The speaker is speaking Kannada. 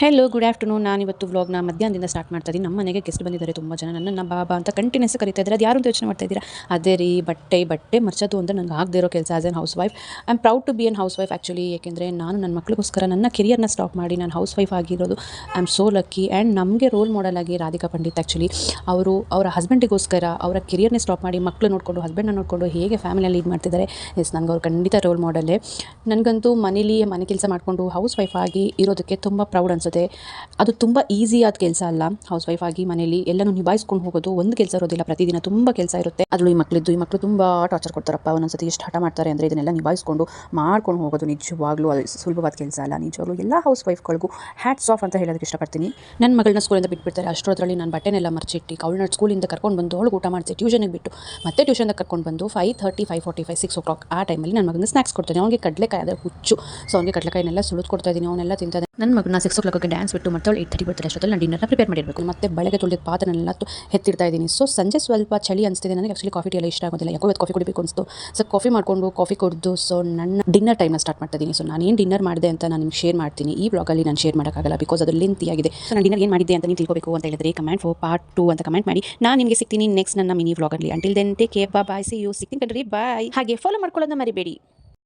Hello good afternoon. ನಾನಿವತ್ತು ವ್ಲಾಗ್ನ ಮಧ್ಯಾಹ್ನದಿಂದ ಸ್ಟಾರ್ಟ್ ಮಾಡ್ತಾ ಇದ್ದೀನಿ. ನಮ್ಮ ಮನೆಗೆ ಗೆಸ್ಟ್ ಬಂದಿದ್ದಾರೆ ತುಂಬ ಜನ. ನನ್ನನ್ನು ಬಾಬಾ ಅಂತ ಕಂಟಿನ್ಯೂಸ್ ಕರಿತಾ ಇದ್ದಾರೆ. ಅದು ಯಾರು ಅಂತ ಯೋಚನೆ ಮಾಡ್ತಾ ಇದ್ದೀರಾ? ಅದೇ ರೀ ಬಟ್ಟೆ ಮರ್ಚೋದು ಅಂದರೆ ನಂಗೆ ಆಗದೆ ಇರೋ ಕೆಲಸ. As an housewife I am proud to be an housewife actually. ಏಕೆಂದರೆ ನಾನು ನನ್ನ ಮಕ್ಕಳಿಗೋಸ್ಕರ ನನ್ನ ಕೆರಿಯರ್ನ ಸ್ಟಾಪ್ ಮಾಡಿ ನಾನು ಹೌಸ್ ವೈಫ್ ಆಗಿರೋದು I am so lucky. And ನಮಗೆ ರೋಲ್ ಮಾಡೆಲ್ ಆಗಿ ರಾಧಿಕಾ ಪಂಡಿತ್ ಆ್ಯಕ್ಚುಲಿ ಅವರು ಅವರ ಹಸ್ಬೆಂಡಿಗೋಸ್ಕರ ಅವರ ಕೆರಿಯರ್ನೇ ಸ್ಟಾಪ್ ಮಾಡಿ ಮಕ್ಕಳು ನೋಡಿಕೊಂಡು ಹಸ್ಬೆಂಡ್ನ ನೋಡಿಕೊಂಡು ಹೇಗೆ ಫ್ಯಾಮಿಲಿಯಲ್ಲಿ ಲೀಡ್ ಮಾಡ್ತಿದ್ದಾರೆ. ಎಸ್, ನನಗೆ ಅವ್ರು ಖಂಡಿತ ರೋಲ್ ಮಾಡೆಲ್ಲೇ. ನನಗಂತೂ ಮನೆ ಕೆಲಸ ಮಾಡಿಕೊಂಡು ಹೌಸ್ ವೈಫ್ ಆಗಿ ಇರೋದಕ್ಕೆ ತುಂಬ ಪ್ರೌಡ್ ಅನಿಸುತ್ತೆ. ಅದು ತುಂಬ ಈಸಿಯಾದ ಕೆಲಸ ಅಲ್ಲ. ಹೌಸ್ ವೈಫ್ ಆಗಿ ಮನೇಲಿ ಎಲ್ಲನೂ ನಿಭಾಯಿಸ್ಕೊಂಡು ಹೋಗೋದು ಒಂದು ಕೆಲಸ ಇರೋದಿಲ್ಲ. ಪ್ರತಿದಿನ ತುಂಬ ಕೆಲಸ ಇರುತ್ತೆ. ಅದರಲ್ಲೂ ಈ ಮಕ್ಕಳು ತುಂಬ ಟಾರ್ಚರ್ ಕೊಡ್ತಾರಪ್ಪ. ಒಂದೊಂದ್ಸತಿ ಎಷ್ಟು ಹಠ ಮಾಡ್ತಾರೆ ಅಂದರೆ ಇದನ್ನೆಲ್ಲ ನಿಭಾಯಿಸ್ಕೊಂಡು ಮಾಡ್ಕೊಂಡು ಹೋಗೋದು ನಿಜವಾಗ್ಲೂ ಅದು ಸುಲಭವಾದ ಕೆಲಸ ಅಲ್ಲ. ನಿಜವಾಗ್ಲೂ ಎಲ್ಲ ಹೌಸ್ ವೈಫ್ಗಳಿಗೂ ಹ್ಯಾಟ್ಸ್ ಆಫ್ ಅಂತ ಹೇಳೋದಕ್ಕೆ ಇಷ್ಟಪಡ್ತೀನಿ. ನನ್ನ ಮಗಳನ್ನ ಸ್ಕೂಲಿಂದ ಬಿಟ್ಬಿಡ್ತಾರೆ. ಅಷ್ಟೊತ್ತರಲ್ಲಿ ನಾನು ಬಟ್ಟೆನೆಲ್ಲ ಮರ್ಚಿಟ್ಟು ಅವಳನ್ನ ಸ್ಕೂಲಿಂದ ಕರ್ಕೊಂಡು ಬಂದು ಅವಳಿಗೆ ಊಟ ಮಾಡಿಸಿ ಟ್ಯೂಷನಿಗೆ ಬಿಟ್ಟು ಮತ್ತೆ ಟ್ಯೂಷನ್ಗೆ ಕರ್ಕೊಂಡು ಬಂದು 5:30, 5:45, 6 o'clock ಆ ಟೈಮಲ್ಲಿ ನನ್ನ ಮಗನಿಗೆ ಸ್ನಾಕ್ಸ್ ಕೊಡ್ತೀನಿ. ಅವನಿಗೆ ಕಡಲೆಕಾಯಿ ಆದರೆ ಹುಚ್ಚು. ಸೊ ಅವನಿಗೆ ಕಡಲೆಕಾಯಿನೆಲ್ಲ ಸುಳಿದು ಕೊಡ್ತಾ ಇದ್ದೀನಿ. ಅವನ್ನೆಲ್ಲ ತಿಂತಾನೆ. ನನ್ನ ಮಗನ 6 o'clockಗೆ ಡ್ಯಾನ್ಸ್ ಬಿಟ್ಟು ಮತ್ತೆ 8:30 ಬರ್ತಾರೆ. ಅಷ್ಟೊತ್ತಲ್ಲಿ ನಾನು ಡಿನ್ನರ್ನ ಪ್ರಿಪೇರ್ ಮಾಡಿರಬೇಕು. ಮತ್ತೆ ಬೆಳಗ್ಗೆ ತೊಳೆದ ಪಾತ್ರೆನೆಲ್ಲ ಎತ್ತಿಡ್ತಾ ಇದ್ದೀನಿ. ಸೊ ಸಂಜೆ ಸ್ವಲ್ಪ ಚಳಿ ಅನಿಸ್ತಿದೆ ನನಗೆ. ಆ್ಯಕ್ಚುಲಿ ಕಾಫಿ ಟೀ ಎಲ್ಲ ಇಷ್ಟ ಆಗೋದಿಲ್ಲ. ಯಾಕೋ ಇವತ್ತು ಕಾಫಿ ಕುಡಿಬೇಕು ಅನಿಸ್ತು. ಸೊ ಕಾಫಿ ಕುಡಿದು ಸೊ ನನ್ನ ಡಿನ್ನರ್ ಟೈಮ್ನ ಸ್ಟಾರ್ಟ್ ಮಾಡ್ತಾ ಇದ್ದೀನಿ. ಸೊ ನಾನು ಏನು ಡಿನ್ನರ್ ಮಾಡಿದೆ ಅಂತ ನಾನು ನಿಮ್ಗೆ ಶೇರ್ ಮಾಡ್ತೀನಿ. ಈ ಬ್ಲಾಗಲ್ಲಿ ನಾನು ಶೇರ್ ಮಾಡೋಕ್ಕಾಗಲ್ಲ ಬಿಕಾಸ್ ಅದು ಲೆಂತಿ ಆಗಿದೆ. ಸೊ ನಾನು ಡಿನ್ನರ್ ಏನು ಮಾಡಿದ್ದೆ ಅಂತ ನೀವು ತಿಳ್ಕೋಬೇಕು ಅಂತ ಹೇಳಿದ್ರೆ ಕಮೆಂಟ್ ಫಾರ್ ಪಾರ್ಟ್ 2 ಅಂತ ಕಮೆಂಟ್ ಮಾಡಿ. ನಾನು ನಿಮಗೆ ಸಿಗ್ತೀನಿ ನೆಕ್ಸ್ಟ್ ನನ್ನ ಮಿನಿ ವ್ಲಾಗಲ್ಲಿ. Until then take care, bye, see you. ಸಿಗ್ತೀನಿ ಕಣ್ರಿ, ಬಾಯ್. ಹಾಗೆ ಫಾಲೋ ಮಾಡ್ಕೊಳ್ಳೋದನ್ನ ಮರಿಬೇಡಿ.